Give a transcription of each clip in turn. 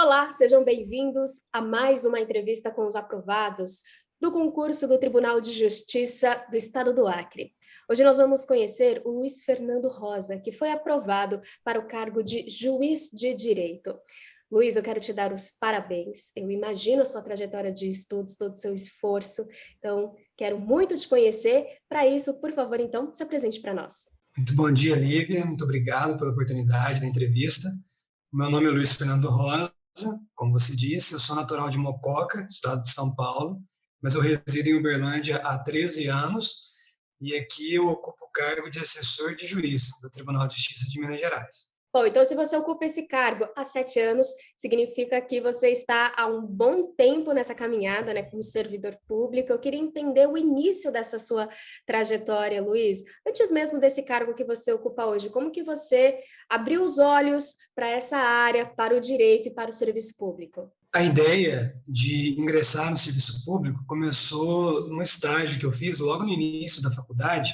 Olá, sejam bem-vindos a mais uma entrevista com os aprovados do concurso do Tribunal de Justiça do Estado do Acre. Hoje nós vamos conhecer o Luiz Fernando Rosa, que foi aprovado para o cargo de juiz de direito. Luiz, eu quero te dar os parabéns. Eu imagino a sua trajetória de estudos, todo o seu esforço, então quero muito te conhecer. Para isso, por favor, então, se apresente para nós. Muito bom dia, Lívia. Muito obrigado pela oportunidade da entrevista. Meu nome é Luiz Fernando Rosa. Como você disse, eu sou natural de Mococa, estado de São Paulo, mas eu resido em Uberlândia há 13 anos e aqui eu ocupo o cargo de assessor de juiz do Tribunal de Justiça de Minas Gerais. Bom, então se você ocupa esse cargo há 7 anos, significa que você está há um bom tempo nessa caminhada, né, como servidor público. Eu queria entender o início dessa sua trajetória, Luiz. Antes mesmo desse cargo que você ocupa hoje, como que você abriu os olhos para essa área, para o direito e para o serviço público? A ideia de ingressar no serviço público começou num estágio que eu fiz logo no início da faculdade,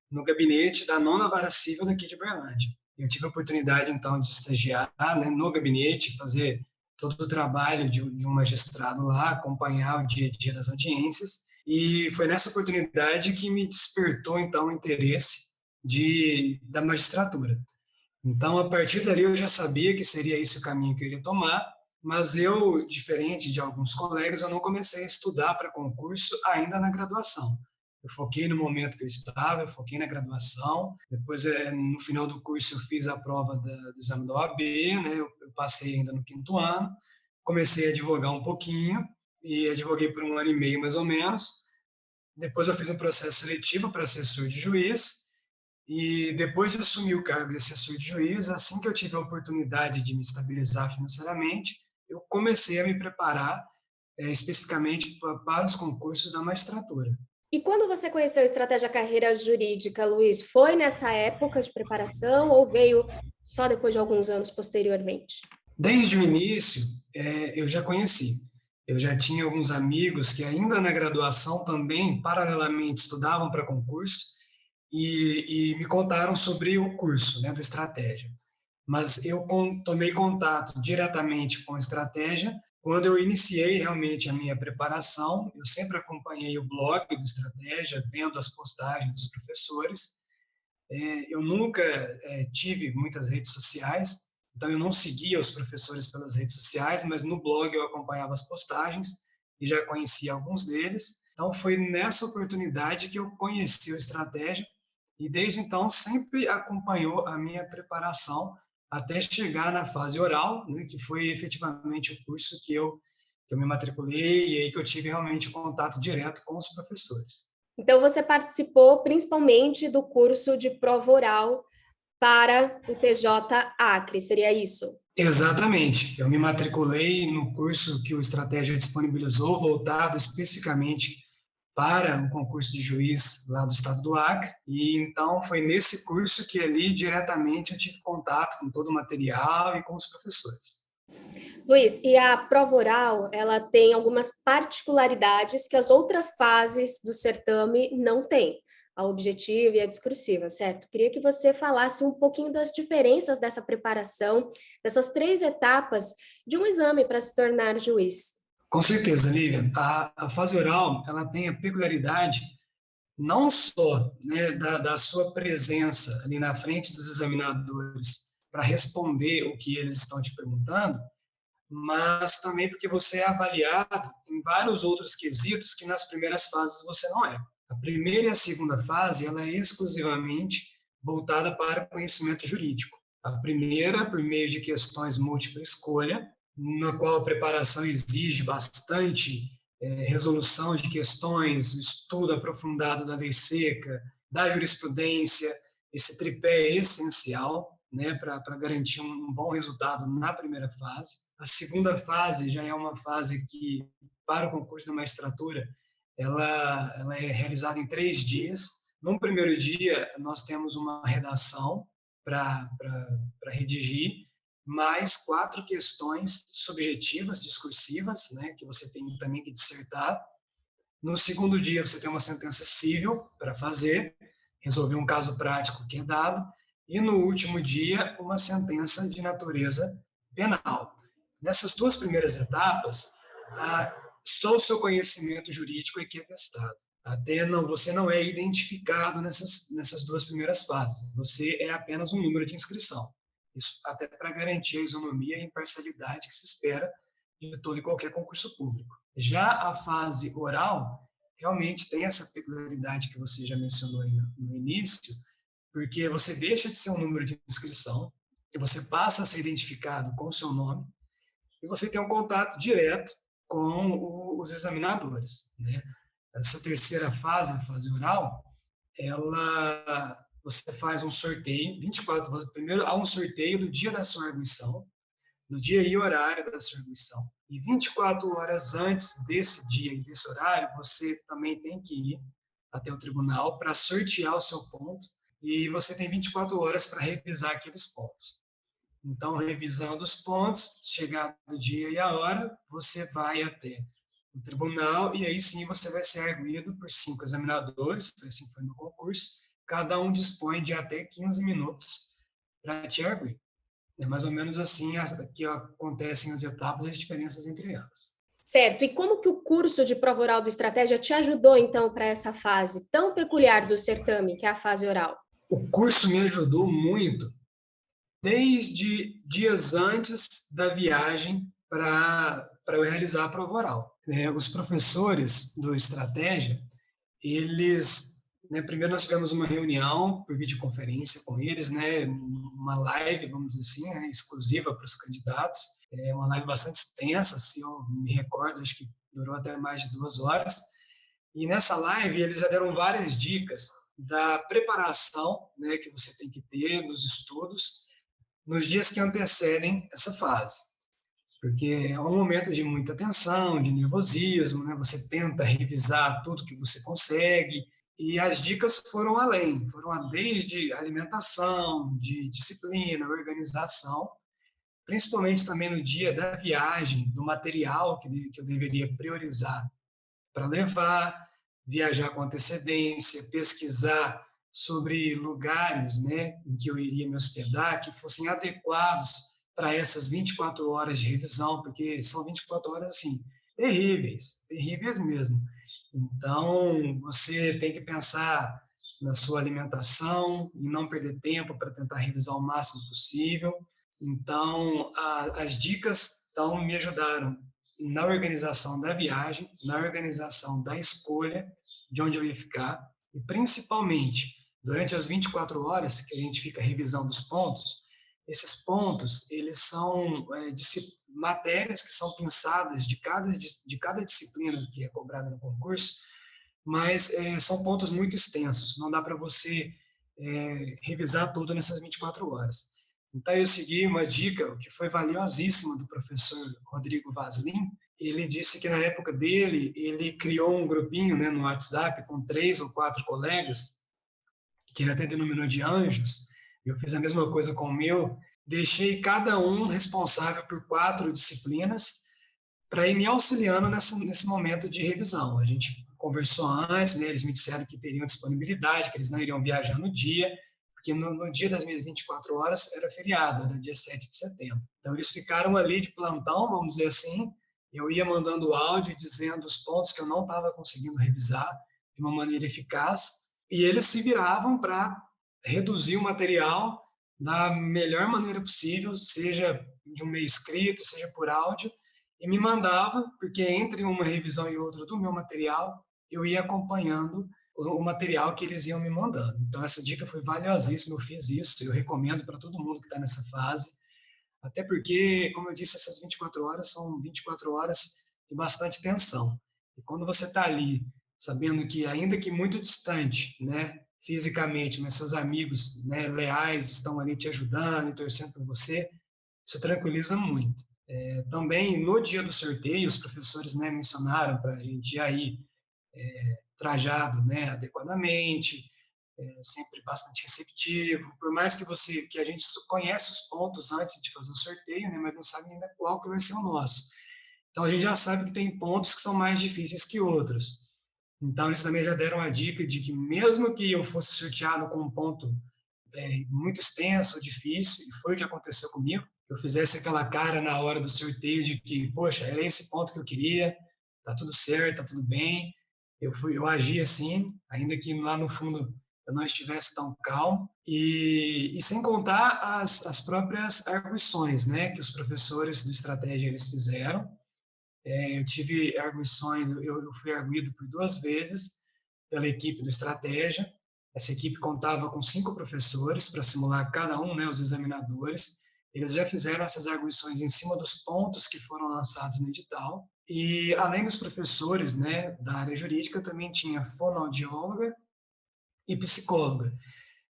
no gabinete da 9ª Vara Civil daqui de Uberlândia. Eu tive a oportunidade, então, de estagiar, né, no gabinete, fazer todo o trabalho de um magistrado lá, acompanhar o dia a dia das audiências, e foi nessa oportunidade que me despertou, então, o interesse da magistratura. Então, a partir dali, eu já sabia que seria esse o caminho que eu iria tomar, mas eu, diferente de alguns colegas, eu não comecei a estudar para concurso ainda na graduação. Eu foquei no momento que eu estava, eu foquei na graduação. Depois, no final do curso, eu fiz a prova do exame da OAB, né? Eu passei ainda no 5º ano. Comecei a advogar um pouquinho e advoguei por 1 ano e meio, mais ou menos. Depois, eu fiz um processo seletivo para assessor de juiz. E depois de assumir o cargo de assessor de juiz, assim que eu tive a oportunidade de me estabilizar financeiramente, eu comecei a me preparar especificamente para os concursos da magistratura. E quando você conheceu a Estratégia Carreira Jurídica, Luiz, foi nessa época de preparação ou veio só depois de alguns anos posteriormente? Desde o início, eu já conheci. Eu já tinha alguns amigos que ainda na graduação também, paralelamente, estudavam para concurso e me contaram sobre o curso, né, do Estratégia. Mas eu tomei contato diretamente com a Estratégia quando eu iniciei realmente a minha preparação. Eu sempre acompanhei o blog do Estratégia, vendo as postagens dos professores. Eu nunca tive muitas redes sociais, então eu não seguia os professores pelas redes sociais, mas no blog eu acompanhava as postagens e já conhecia alguns deles. Então foi nessa oportunidade que eu conheci o Estratégia e desde então sempre acompanhou a minha preparação até chegar na fase oral, né, que foi efetivamente o curso que eu me matriculei e aí que eu tive realmente contato direto com os professores. Então, você participou principalmente do curso de prova oral para o TJ Acre, seria isso? Exatamente. Eu me matriculei no curso que o Estratégia disponibilizou, voltado especificamente para o concurso de juiz lá do estado do Acre. E então foi nesse curso que ali diretamente eu tive contato com todo o material e com os professores. Luiz, e a prova oral, ela tem algumas particularidades que as outras fases do certame não têm, a objetiva e a discursiva, certo? Queria que você falasse um pouquinho das diferenças dessa preparação, dessas 3 etapas de um exame para se tornar juiz. Com certeza, Lívia. A fase oral ela tem a peculiaridade não só, né, da sua presença ali na frente dos examinadores para responder o que eles estão te perguntando, mas também porque você é avaliado em vários outros quesitos que nas primeiras fases você não é. A primeira e a segunda fase ela é exclusivamente voltada para o conhecimento jurídico. A primeira, por meio de questões múltipla escolha, na qual a preparação exige bastante resolução de questões, estudo aprofundado da lei seca, da jurisprudência. Esse tripé é essencial, né, para garantir um bom resultado na primeira fase. A segunda fase já é uma fase que, para o concurso da magistratura, ela é realizada em 3 dias. No primeiro dia, nós temos uma redação para redigir, mais 4 questões subjetivas, discursivas, né, que você tem também que dissertar. No segundo dia, você tem uma sentença civil para fazer, resolver um caso prático que é dado, e no último dia, uma sentença de natureza penal. Nessas duas primeiras etapas, só o seu conhecimento jurídico é que é testado. Você não é identificado nessas duas primeiras fases. Você é apenas um número de inscrição. Isso até para garantir a isonomia e imparcialidade que se espera de todo e qualquer concurso público. Já a fase oral realmente tem essa peculiaridade que você já mencionou aí no início, porque você deixa de ser um número de inscrição e você passa a ser identificado com o seu nome e você tem um contato direto com os examinadores, né? Essa terceira fase, a fase oral, você faz um sorteio, 24 horas. Primeiro, há um sorteio do dia da sua arguição, no dia e horário da sua arguição. E 24 horas antes desse dia e desse horário, você também tem que ir até o tribunal para sortear o seu ponto, e você tem 24 horas para revisar aqueles pontos. Então, revisando os pontos, chegado o dia e a hora, você vai até o tribunal e aí sim você vai ser arguido por 5 examinadores, assim foi no concurso, cada um dispõe de até 15 minutos para te arguir. É mais ou menos assim que acontecem as etapas e as diferenças entre elas. Certo. E como que o curso de prova oral do Estratégia te ajudou, então, para essa fase tão peculiar do certame, que é a fase oral? O curso me ajudou muito, desde dias antes da viagem para eu realizar a prova oral. Os professores do Estratégia, primeiro nós tivemos uma reunião por videoconferência com eles, uma live, vamos dizer assim, exclusiva para os candidatos, uma live bastante extensa, se eu me recordo, acho que durou até mais de 2 horas. E nessa live eles já deram várias dicas da preparação, que você tem que ter nos estudos, nos dias que antecedem essa fase. Porque é um momento de muita tensão, de nervosismo, você tenta revisar tudo que você consegue, e as dicas foram além, foram desde alimentação, de disciplina, organização, principalmente também no dia da viagem, do material que eu deveria priorizar para levar, viajar com antecedência, pesquisar sobre lugares, em que eu iria me hospedar, que fossem adequados para essas 24 horas de revisão, porque são 24 horas, assim, terríveis, terríveis mesmo. Então, você tem que pensar na sua alimentação e não perder tempo para tentar revisar o máximo possível. Então, as dicas me ajudaram na organização da viagem, na organização da escolha de onde eu ia ficar, e principalmente durante as 24 horas que a gente fica revisando os pontos. Esses pontos, eles são matérias que são pensadas de cada disciplina que é cobrada no concurso, mas são pontos muito extensos, não dá para você revisar tudo nessas 24 horas. Então, eu segui uma dica que foi valiosíssima do professor Rodrigo Vaslin. Ele disse que, na época dele, ele criou um grupinho no WhatsApp com 3 ou 4 colegas, que ele até denominou de anjos. Eu fiz a mesma coisa com o meu. Deixei cada um responsável por 4 disciplinas para ir me auxiliando nesse momento de revisão. A gente conversou antes, eles me disseram que teriam disponibilidade, que eles não iriam viajar no dia, porque no dia das minhas 24 horas era feriado, era dia 7 de setembro. Então, eles ficaram ali de plantão, vamos dizer assim. Eu ia mandando áudio dizendo os pontos que eu não estava conseguindo revisar de uma maneira eficaz, e eles se viravam para reduzir o material da melhor maneira possível, seja de um meio escrito, seja por áudio, e me mandava, porque entre uma revisão e outra do meu material, eu ia acompanhando o material que eles iam me mandando. Então, essa dica foi valiosíssima, eu fiz isso, eu recomendo para todo mundo que está nessa fase, até porque, como eu disse, essas 24 horas são 24 horas de bastante tensão. E quando você está ali, sabendo que, ainda que muito distante, fisicamente, mas seus amigos, leais, estão ali te ajudando e torcendo por você, isso tranquiliza muito. Também, no dia do sorteio, os professores mencionaram para a gente ir trajado adequadamente, sempre bastante receptivo, por mais que a gente conhece os pontos antes de fazer o sorteio, mas não sabe ainda qual que vai ser o nosso. Então, a gente já sabe que tem pontos que são mais difíceis que outros. Então, eles também já deram a dica de que, mesmo que eu fosse sorteado com um ponto muito extenso, difícil, e foi o que aconteceu comigo, eu fizesse aquela cara na hora do sorteio de que, poxa, era esse ponto que eu queria, tá tudo certo, tá tudo bem. Eu agi assim, ainda que lá no fundo eu não estivesse tão calmo. E sem contar as próprias arguições, né, que os professores do estratégia eles fizeram. Eu tive arguições, eu fui arguido por 2 vezes pela equipe do estratégia. Essa equipe contava com 5 professores para simular cada um, né, os examinadores. Eles já fizeram essas arguições em cima dos pontos que foram lançados no edital. E além dos professores, né, da área jurídica, também tinha fonoaudióloga e psicóloga.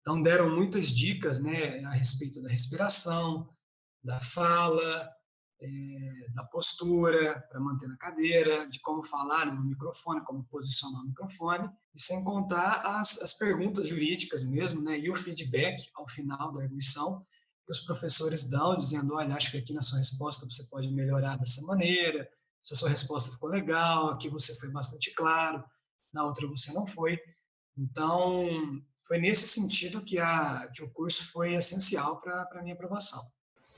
Então deram muitas dicas, né, a respeito da respiração, da fala, da postura para manter na cadeira, de como falar, né, no microfone, como posicionar o microfone, e sem contar as perguntas jurídicas mesmo, né, e o feedback ao final da arguição, que os professores dão, dizendo, olha, acho que aqui na sua resposta você pode melhorar dessa maneira, se a sua resposta ficou legal, aqui você foi bastante claro, na outra você não foi. Então, foi nesse sentido que o curso foi essencial para a minha aprovação.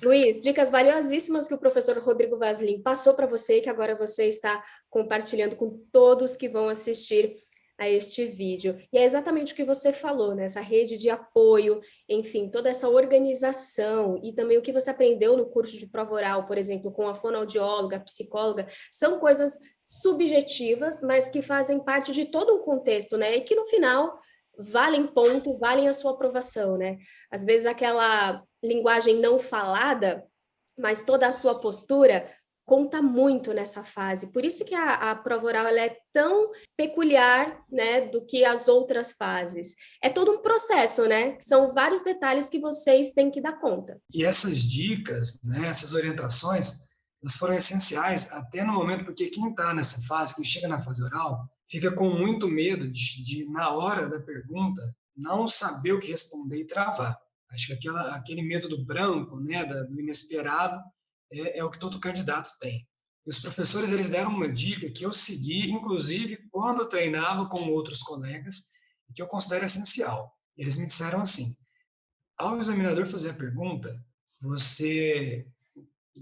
Luiz, dicas valiosíssimas que o professor Rodrigo Vaslin passou para você e que agora você está compartilhando com todos que vão assistir a este vídeo. E é exatamente o que você falou, né? Essa rede de apoio, enfim, toda essa organização e também o que você aprendeu no curso de prova oral, por exemplo, com a fonoaudióloga, a psicóloga, são coisas subjetivas, mas que fazem parte de todo um contexto, né? E que no final valem ponto, valem a sua aprovação, né? Às vezes aquela linguagem não falada, mas toda a sua postura conta muito nessa fase. Por isso que a prova oral ela é tão peculiar, né, do que as outras fases. É todo um processo, né? São vários detalhes que vocês têm que dar conta. E essas dicas, né, essas orientações, elas foram essenciais até no momento, porque quem está nessa fase, quem chega na fase oral, fica com muito medo na hora da pergunta, não saber o que responder e travar. Acho que aquele medo do branco, né, do inesperado, é o que todo candidato tem. E os professores eles deram uma dica que eu segui, inclusive, quando eu treinava com outros colegas, e que eu considero essencial. Eles me disseram assim, ao examinador fazer a pergunta, você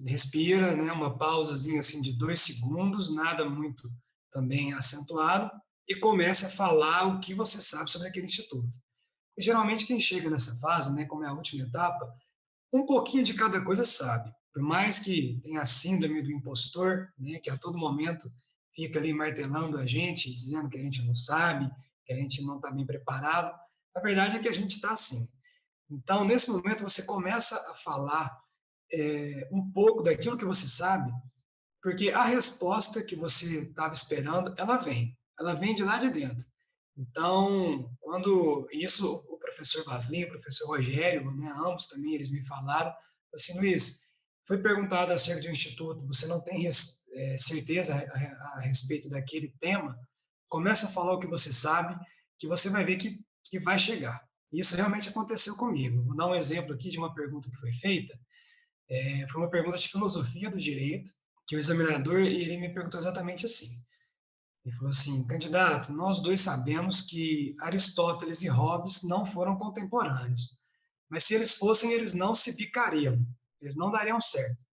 respira, né, uma pausazinha assim de 2 segundos, nada muito também acentuado, e comece a falar o que você sabe sobre aquele instituto. E, geralmente quem chega nessa fase, né, como é a última etapa, um pouquinho de cada coisa sabe. Por mais que tenha a síndrome do impostor, né, que a todo momento fica ali martelando a gente, dizendo que a gente não sabe, que a gente não está bem preparado, a verdade é que a gente está assim. Então, nesse momento, você começa a falar um pouco daquilo que você sabe, porque a resposta que você estava esperando, ela vem de lá de dentro. Então, quando isso, o professor Vaslin, o professor Rogério, né, ambos também, eles me falaram, assim, Luiz, foi perguntado acerca de um instituto, você não tem certeza a respeito daquele tema, começa a falar o que você sabe, que você vai ver que vai chegar. Isso realmente aconteceu comigo. Vou dar um exemplo aqui de uma pergunta que foi feita. Foi uma pergunta de filosofia do direito, que o examinador ele me perguntou exatamente assim. Ele falou assim, candidato, nós dois sabemos que Aristóteles e Hobbes não foram contemporâneos, mas se eles fossem, eles não se bicariam, eles não dariam certo.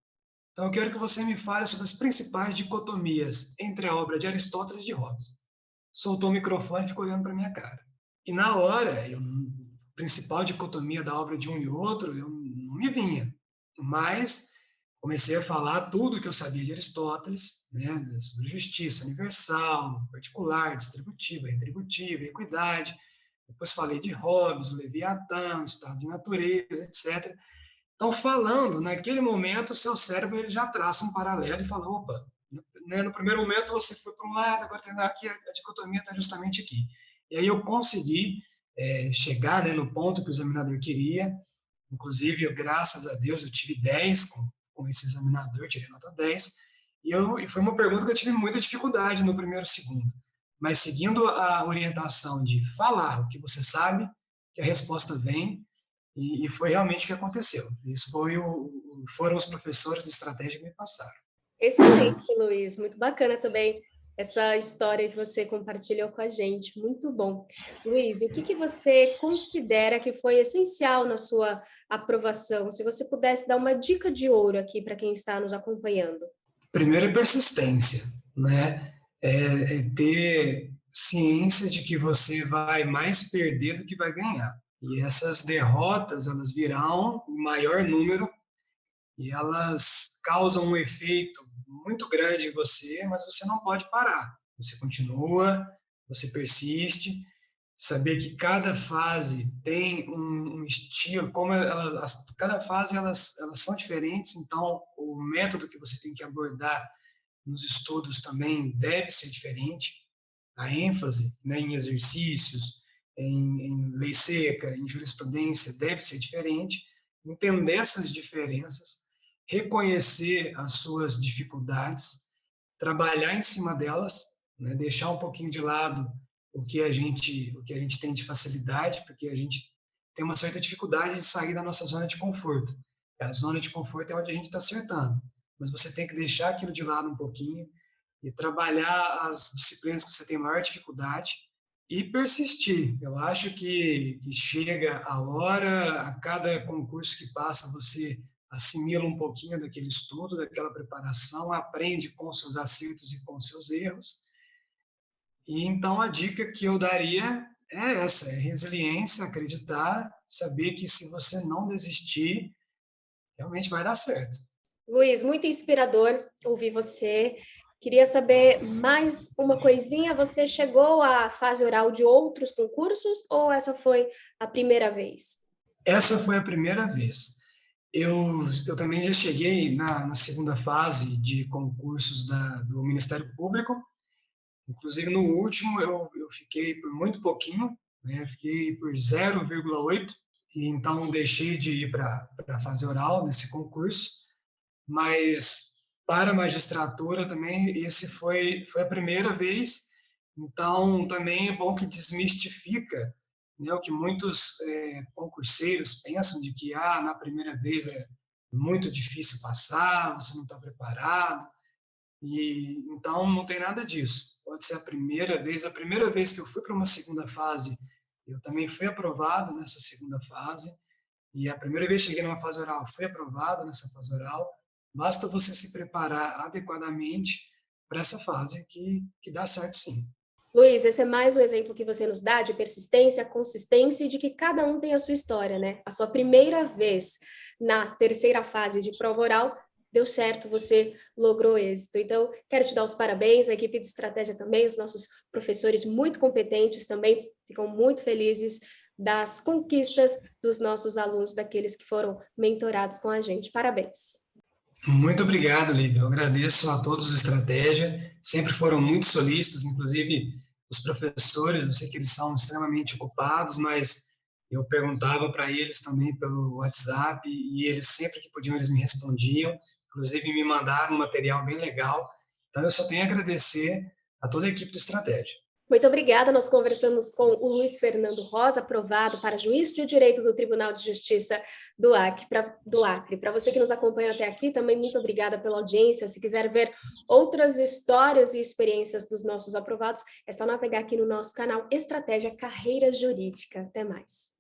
Então eu quero que você me fale sobre as principais dicotomias entre a obra de Aristóteles e de Hobbes. Soltou o microfone e ficou olhando para minha cara. E na hora, a principal dicotomia da obra de um e outro, eu não me vinha. Mas comecei a falar tudo que eu sabia de Aristóteles, né, sobre justiça universal, particular, distributiva, retributiva, equidade. Depois falei de Hobbes, o Leviatã, o estado de natureza, etc. Então, falando, naquele momento, o seu cérebro ele já traça um paralelo e fala, opa, né, no primeiro momento você foi para um lado, agora tem aqui, a dicotomia está justamente aqui. E aí eu consegui chegar, né, no ponto que o examinador queria, inclusive, graças a Deus, eu tive 10 com esse examinador, tirei nota 10, e foi uma pergunta que eu tive muita dificuldade no primeiro segundo. Mas seguindo a orientação de falar o que você sabe, que a resposta vem, e foi realmente o que aconteceu. Isso foram os professores de estratégia que me passaram. Excelente, Luiz, muito bacana também essa história que você compartilhou com a gente, muito bom. Luiz, e o que que você considera que foi essencial na sua aprovação? Se você pudesse dar uma dica de ouro aqui para quem está nos acompanhando. Primeiro é persistência, né? É ter ciência de que você vai mais perder do que vai ganhar. E essas derrotas, elas virão em maior número e elas causam um efeito muito grande em você, mas você não pode parar. Você continua, você persiste, saber que cada fase tem um estilo, como cada fase elas são diferentes, então o método que você tem que abordar nos estudos também deve ser diferente. A ênfase, né, em exercícios, em lei seca, em jurisprudência deve ser diferente. Entender essas diferenças, reconhecer as suas dificuldades, trabalhar em cima delas, né, deixar um pouquinho de lado o que a gente tem de facilidade, porque a gente tem uma certa dificuldade de sair da nossa zona de conforto. A zona de conforto é onde a gente está acertando, mas você tem que deixar aquilo de lado um pouquinho e trabalhar as disciplinas que você tem maior dificuldade e persistir. Eu acho que chega a hora, a cada concurso que passa, você assimila um pouquinho daquele estudo, daquela preparação, aprende com seus acertos e com seus erros. E então a dica que eu daria é essa, é resiliência, acreditar, saber que se você não desistir, realmente vai dar certo. Luiz, muito inspirador ouvir você. Queria saber mais uma coisinha. Você chegou à fase oral de outros concursos ou essa foi a primeira vez? Essa foi a primeira vez. Eu também já cheguei na segunda fase de concursos do Ministério Público. Inclusive, no último, eu fiquei por muito pouquinho, né? Fiquei por 0,8, e então deixei de ir para a fase oral nesse concurso. Mas para a magistratura também, esse foi a primeira vez. Então, também é bom que desmistifica, né, o que muitos concurseiros pensam de que na primeira vez é muito difícil passar, você não está preparado. E então não tem nada disso. Pode ser a primeira vez. A primeira vez que eu fui para uma segunda fase, eu também fui aprovado nessa segunda fase. E a primeira vez que cheguei numa fase oral, fui aprovado nessa fase oral. Basta você se preparar adequadamente para essa fase que dá certo sim. Luiz, esse é mais um exemplo que você nos dá de persistência, consistência e de que cada um tem a sua história, né? A sua primeira vez na terceira fase de prova oral deu certo, você logrou êxito. Então, quero te dar os parabéns, a equipe de estratégia também, os nossos professores muito competentes também ficam muito felizes das conquistas dos nossos alunos, daqueles que foram mentorados com a gente. Parabéns. Muito obrigado, Lívia. Eu agradeço a todos do Estratégia. Sempre foram muito solícitos, inclusive os professores. Eu sei que eles são extremamente ocupados, mas eu perguntava para eles também pelo WhatsApp e eles sempre que podiam eles me respondiam. Inclusive me mandaram um material bem legal. Então eu só tenho a agradecer a toda a equipe do Estratégia. Muito obrigada. Nós conversamos com o Luiz Fernando Rosa, aprovado para juiz de direito do Tribunal de Justiça do Acre. Para você que nos acompanha até aqui, também muito obrigada pela audiência. Se quiser ver outras histórias e experiências dos nossos aprovados, é só navegar aqui no nosso canal Estratégia Carreira Jurídica. Até mais.